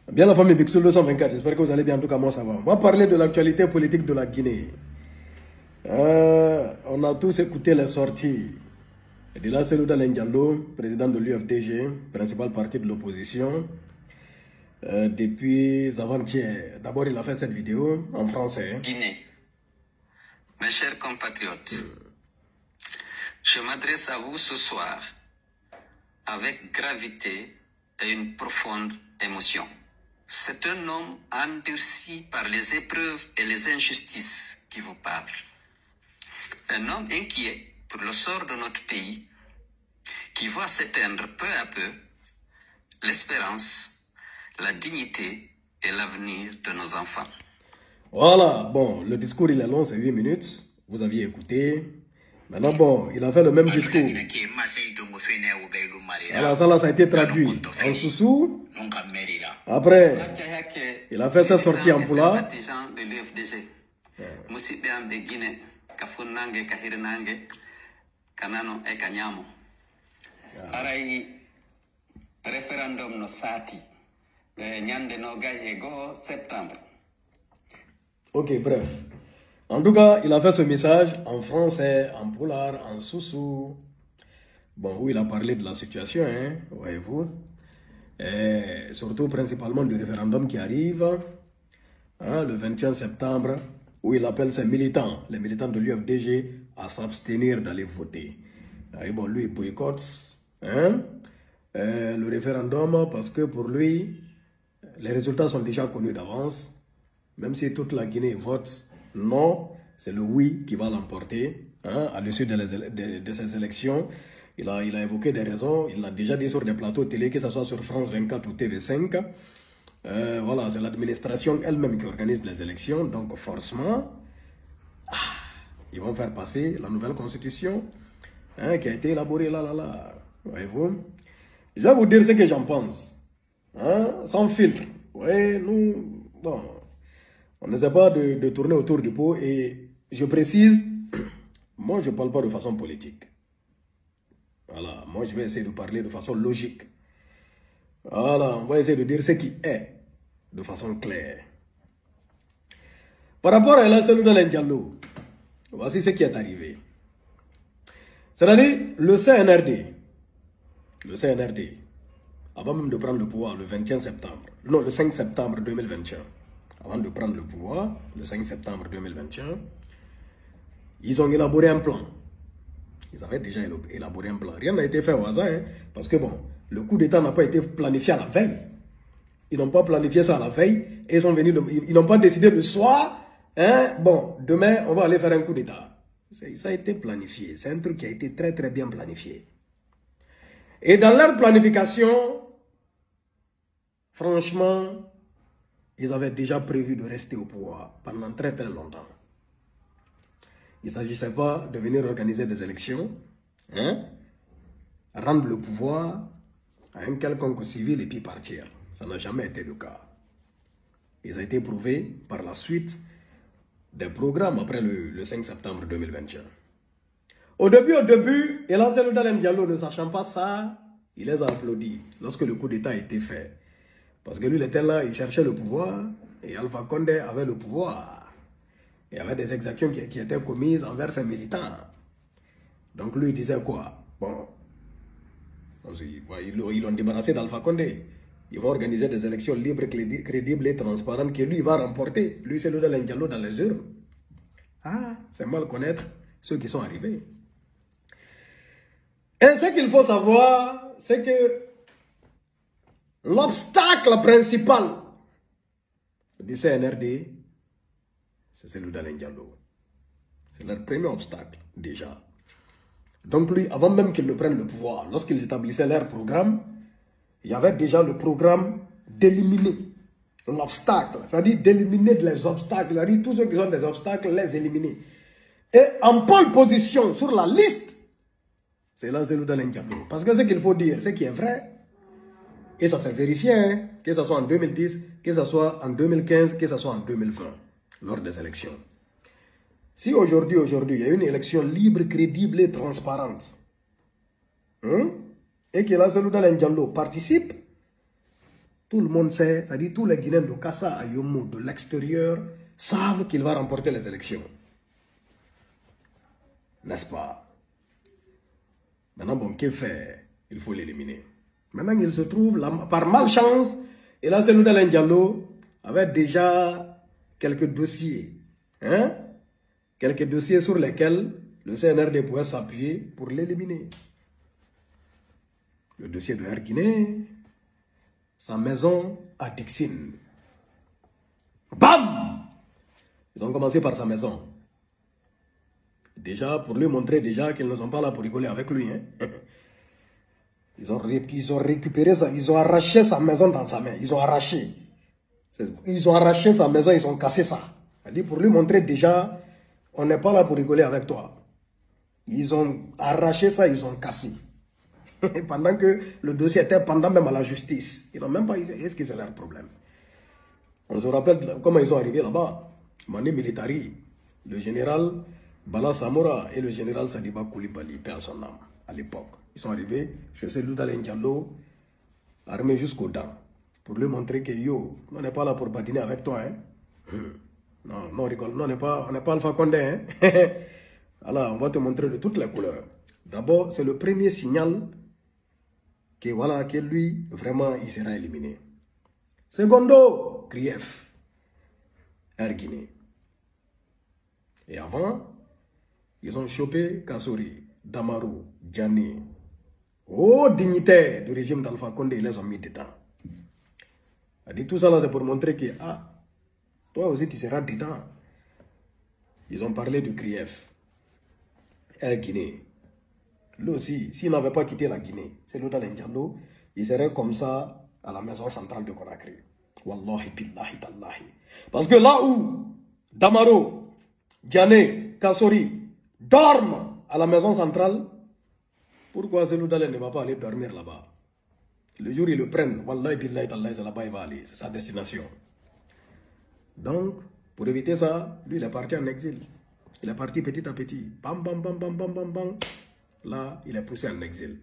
Bien la famille Bixou 224, j'espère que vous allez bien, en tout cas moi ça va. On va parler de l'actualité politique de la Guinée. On a tous écouté les sorties de la Selouda Diallo, président de l'UFDG, principal parti de l'opposition, depuis avant-hier. D'abord il a fait cette vidéo en français. Guinée, mes chers compatriotes, je m'adresse à vous ce soir avec gravité et une profonde émotion. C'est un homme endurci par les épreuves et les injustices qui vous parle. Un homme inquiet pour le sort de notre pays, qui voit s'éteindre peu à peu l'espérance, la dignité et l'avenir de nos enfants. Voilà, bon, le discours il est long, c'est 8 minutes. Vous aviez écouté. Maintenant, bon, il a fait le même discours. Alors ça là, ça a été traduit en sous-sous. Après, il a fait sa sortie en poula. Référendum no sati nyande no gaye go septembre. Ok, bref. En tout cas, il a fait ce message en français, en poulard, en sous-sous. Bon, où il a parlé de la situation, hein, voyez-vous. Et surtout, principalement, du référendum qui arrive, hein, le 21 septembre, où il appelle ses militants, les militants de l'UFDG, à s'abstenir d'aller voter. Et bon, lui, il boycotte, hein, le référendum parce que pour lui, les résultats sont déjà connus d'avance. Même si toute la Guinée vote non, c'est le oui qui va l'emporter, hein, à l'issue de ces élections. Il a évoqué des raisons, il l'a déjà dit sur des plateaux télé, que ce soit sur France 24 ou TV5. Voilà, c'est l'administration elle-même qui organise les élections, donc forcément, ils vont faire passer la nouvelle constitution, hein, qui a été élaborée là. Voyez-vous? Je vais vous dire ce que j'en pense, hein, sans filtre. Ouais, nous, bon, on n'essaie pas de tourner autour du pot et je précise, moi je ne parle pas de façon politique. Voilà, moi je vais essayer de parler de façon logique. Voilà, on va essayer de dire ce qui est de façon claire. Par rapport à la Selouda Diallo, voici ce qui est arrivé. C'est-à-dire le CNRD, avant même de prendre le pouvoir le 21 septembre, non, le 5 septembre 2021, avant de prendre le pouvoir, le 5 septembre 2021, ils ont élaboré un plan. Ils avaient déjà élaboré un plan. Rien n'a été fait au hasard, hein, parce que bon, le coup d'État n'a pas été planifié à la veille. Ils n'ont pas planifié ça à la veille, et ils sont venus, ils n'ont pas décidé le soir, hein, bon, demain, on va aller faire un coup d'État. Ça a été planifié. C'est un truc qui a été très très bien planifié. Et dans leur planification, franchement, ils avaient déjà prévu de rester au pouvoir pendant très très longtemps. Il ne s'agissait pas de venir organiser des élections, hein, rendre le pouvoir à un quelconque civil et puis partir. Ça n'a jamais été le cas. Ils ont été prouvés par la suite des programmes après le 5 septembre 2021. Au début, Ella Selouda Diallo, ne sachant pas ça, il les a applaudis lorsque le coup d'État a été fait. Parce que lui, il était là, il cherchait le pouvoir, et Alpha Condé avait le pouvoir. Il y avait des exactions qui étaient commises envers ses militants. Donc lui, il disait quoi? Bon, ils l'ont débarrassé d'Alpha Condé. Ils vont organiser des élections libres, crédibles et transparentes que lui va remporter. Lui, c'est le Diallo dans les urnes. Ah, c'est mal connaître ceux qui sont arrivés. Et ce qu'il faut savoir, c'est que l'obstacle principal du CNRD, c'est celui d'Alain Diallo. C'est leur premier obstacle, déjà. Donc lui, avant même qu'ils ne prennent le pouvoir, lorsqu'ils établissaient leur programme, il y avait déjà le programme d'éliminer l'obstacle, c'est-à-dire d'éliminer les obstacles, c'est-à-dire tous ceux qui ont des obstacles, les éliminer. Et en pole position sur la liste, c'est là Selouda Diallo. Parce que ce qu'il faut dire, ce qui est vrai, et ça s'est vérifié, hein, que ce soit en 2010, que ce soit en 2015, que ce soit en 2020, lors des élections. Si aujourd'hui, il y a une élection libre, crédible et transparente, hein, et que la Selouda Diallo participe, Tout le monde sait, c'est-à-dire tous les Guinéens de Kassa à Yomo, de l'extérieur, savent qu'il va remporter les élections. N'est-ce pas? Maintenant, bon, qu'est-ce qu'il fait? Il faut l'éliminer. Maintenant, il se trouve, par malchance, et là, Cellou Dalein Diallo avait déjà quelques dossiers. Hein? Quelques dossiers sur lesquels le CNRD pouvait s'appuyer pour l'éliminer. Le dossier de Air Guinée, sa maison à Dixine. Bam! Ils ont commencé par sa maison. Déjà, pour lui montrer déjà qu'ils ne sont pas là pour rigoler avec lui. Hein? Ils ont récupéré ça, ils ont arraché sa maison dans sa main. Ils ont arraché. Ils ont arraché sa maison, ils ont cassé ça. C'est-à-dire pour lui montrer déjà, on n'est pas là pour rigoler avec toi. Ils ont arraché ça, ils ont cassé. Pendant que le dossier était pendant même à la justice. Ils n'ont même pas... Est-ce que c'est leur problème? On se rappelle comment ils sont arrivés là-bas. Mani Militari, le général Bala Samora et le général Sadiba Koulibaly, paix à son âme, à l'époque. Ils sont arrivés chez Cellou Dalein Diallo, armés jusqu'aux dents, pour lui montrer que yo, on n'est pas là pour badiner avec toi. Hein? Non, non, on rigole. Non, on n'est pas Alpha Condé. Hein? Alors, on va te montrer de toutes les couleurs. D'abord, c'est le premier signal que voilà, que lui, vraiment, il sera éliminé. Secondo, Krief, Air Guinée. Et avant, ils ont chopé Kassori, Damaro, Djani. Oh, dignitaires du régime d'Alpha Condé, ils les ont mis dedans. Elle dit tout ça là, c'est pour montrer que, ah, toi aussi, tu seras dedans. Ils ont parlé de Krief, Air Guinée. Lui aussi, s'il n'avait pas quitté la Guinée, Cellou Dalein Diallo, il serait comme ça à la maison centrale de Conakry. Wallahi billahi tallahi. Parce que là où Damaro, Djane, Kassori dorment à la maison centrale, pourquoi Cellou Dalein ne va pas aller dormir là-bas? Le jour où ils le prennent, Wallahi billahi tallahi, c'est là-bas il va aller, c'est sa destination. Donc, pour éviter ça, lui il est parti en exil. Il est parti petit à petit. Bam, bam, bam, bam, bam, bam, bam. Là, il est poussé en exil.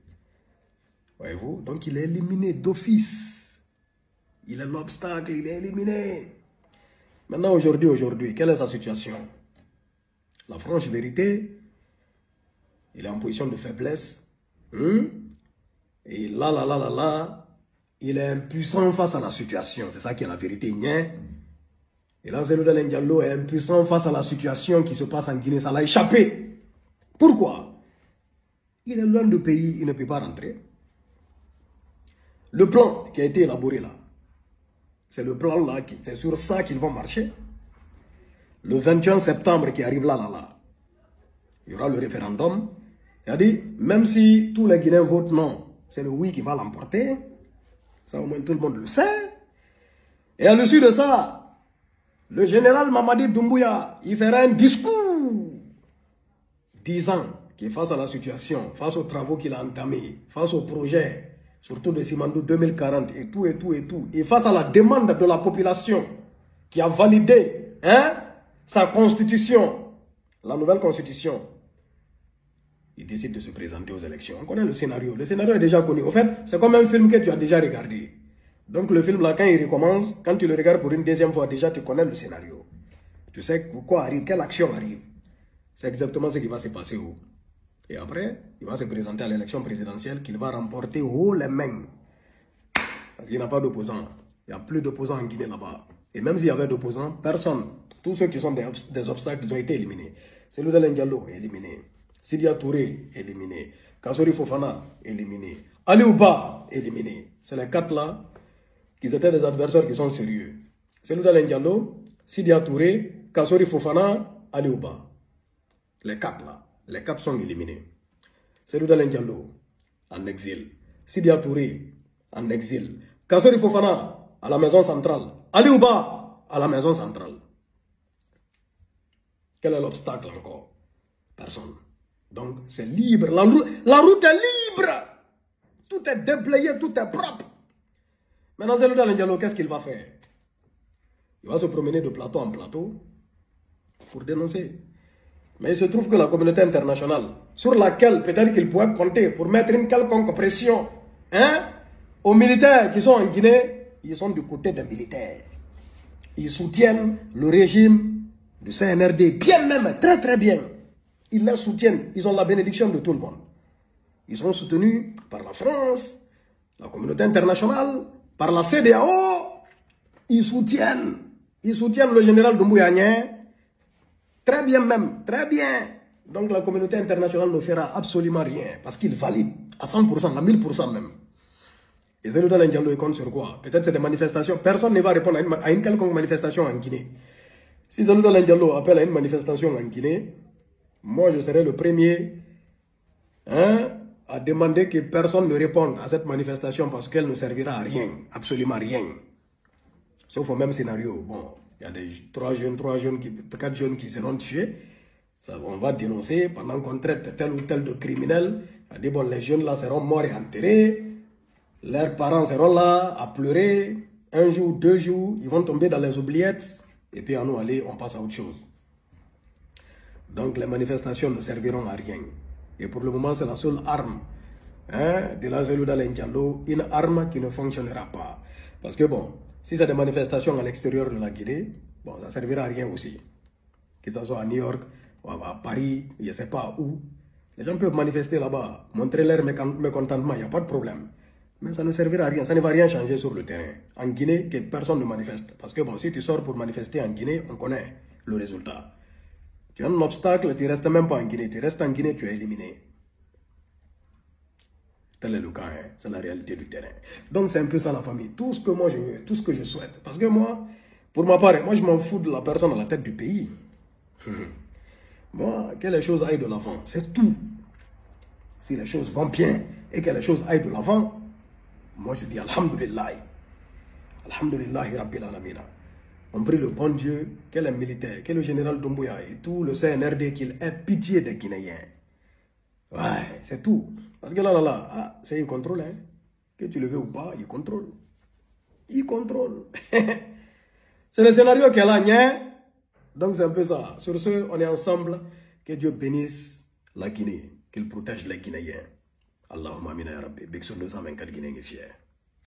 Voyez-vous? Donc, il est éliminé d'office. Il est l'obstacle, il est éliminé. Maintenant, aujourd'hui, quelle est sa situation? La franche vérité, il est en position de faiblesse. Et là, il est impuissant face à la situation. C'est ça qui est la vérité. Et là, Cellou Dalein Diallo est impuissant face à la situation qui se passe en Guinée. Ça l'a échappé. Pourquoi? Il est loin du pays, il ne peut pas rentrer. Le plan qui a été élaboré là, c'est le plan là, c'est sur ça qu'ils vont marcher. Le 21 septembre qui arrive là, il y aura le référendum. Il a dit, même si tous les Guinéens votent non, c'est le oui qui va l'emporter. Ça au moins tout le monde le sait. Et à l'issue de ça, le général Mamadi Doumbouya, il fera un discours disant que face à la situation, face aux travaux qu'il a entamés, face au projet, surtout de Simandou 2040 et tout, et face à la demande de la population qui a validé sa constitution, la nouvelle constitution, il décide de se présenter aux élections. On connaît le scénario. Le scénario est déjà connu. Au fait, c'est comme un film que tu as déjà regardé. Donc le film là, quand il recommence, quand tu le regardes pour une deuxième fois, déjà tu connais le scénario. Tu sais quoi arrive, quelle action arrive. C'est exactement ce qui va se passer où. Et après, il va se présenter à l'élection présidentielle qu'il va remporter haut les mains. Parce qu'il n'y a pas d'opposants. Il n'y a plus d'opposants en Guinée là-bas. Et même s'il y avait d'opposants, personne. Tous ceux qui sont des obstacles, ils ont été éliminés. Cellou Dalein Diallo est éliminé. Sidia Touré, éliminé. Kassori Fofana, éliminé. Ali Ouba, éliminé. C'est les quatre là, qui étaient des adversaires qui sont sérieux. Cellou Dalein Diallo, Sidia Touré, Kassori Fofana, Ali Ouba. Les quatre là, les quatre sont éliminés. Cellou Dalein Diallo, en exil. Sidia Touré, en exil. Kassori Fofana, à la maison centrale. Ali Ouba, à la maison centrale. Quel est l'obstacle encore? Personne. Donc, c'est libre. La route est libre. Tout est déblayé, tout est propre. Maintenant, Cellou Dalein Diallo, qu'est-ce qu'il va faire? Il va se promener de plateau en plateau pour dénoncer. Mais il se trouve que la communauté internationale, sur laquelle peut-être qu'il pourrait compter pour mettre une quelconque pression aux militaires qui sont en Guinée, ils sont du côté des militaires. Ils soutiennent le régime du CNRD, bien même, très très bien. Ils les soutiennent, ils ont la bénédiction de tout le monde. Ils sont soutenus par la France, la communauté internationale, par la CEDEAO. Ils soutiennent le général Doumbouya Niang, très bien même, très bien. Donc la communauté internationale ne fera absolument rien, parce qu'ils valident à 100%, à 1000% même. Et Cellou Dalein Diallo, il compte sur quoi? Peut-être c'est des manifestations. Personne ne va répondre à une quelconque manifestation en Guinée. Si Cellou Dalein Diallo appelle à une manifestation en Guinée, moi je serai le premier à demander que personne ne réponde à cette manifestation parce qu'elle ne servira à rien, absolument rien. Sauf au même scénario. Bon, il y a quatre jeunes qui seront tués. Ça, on va dénoncer pendant qu'on traite tel ou tel de criminel. On dit, bon, les jeunes là seront morts et enterrés. Leurs parents seront là à pleurer. Un jour, 2 jours, ils vont tomber dans les oubliettes. Et puis à nous aller, on passe à autre chose. Donc les manifestations ne serviront à rien. Et pour le moment, c'est la seule arme de la Cellou Dalein Diallo, une arme qui ne fonctionnera pas. Parce que bon, si c'est des manifestations à l'extérieur de la Guinée, bon, ça ne servira à rien aussi. Que ce soit à New York, ou à Paris, je ne sais pas où. Les gens peuvent manifester là-bas, montrer leur mécontentement, il n'y a pas de problème. Mais ça ne servira à rien, ça ne va rien changer sur le terrain. En Guinée, que personne ne manifeste. Parce que bon, si tu sors pour manifester en Guinée, on connaît le résultat. Tu as un obstacle, tu ne restes même pas en Guinée. Tu restes en Guinée, tu es éliminé. Tel est le cas, hein? C'est la réalité du terrain. Donc c'est un peu ça la famille. Tout ce que moi je veux, tout ce que je souhaite. Parce que moi, pour ma part, moi je m'en fous de la personne à la tête du pays. Moi, que les choses aillent de l'avant, c'est tout. Si les choses vont bien et que les choses aillent de l'avant, moi je dis Alhamdulillah. Alhamdulillah Rabbil Alamina. On prie le bon Dieu, que les militaires, que le général Doumbouya et tout le CNRD, qu'il ait pitié des Guinéens. Ouais, c'est tout. Parce que là, c'est il contrôle, hein. Que tu le veux ou pas, il contrôle. Il contrôle. C'est le scénario qu'elle a, hein. Donc c'est un peu ça. Sur ce, on est ensemble. Que Dieu bénisse la Guinée, qu'il protège les Guinéens. Allahumma amina ya Rabbi. Big sur 224 Guinéens est fier.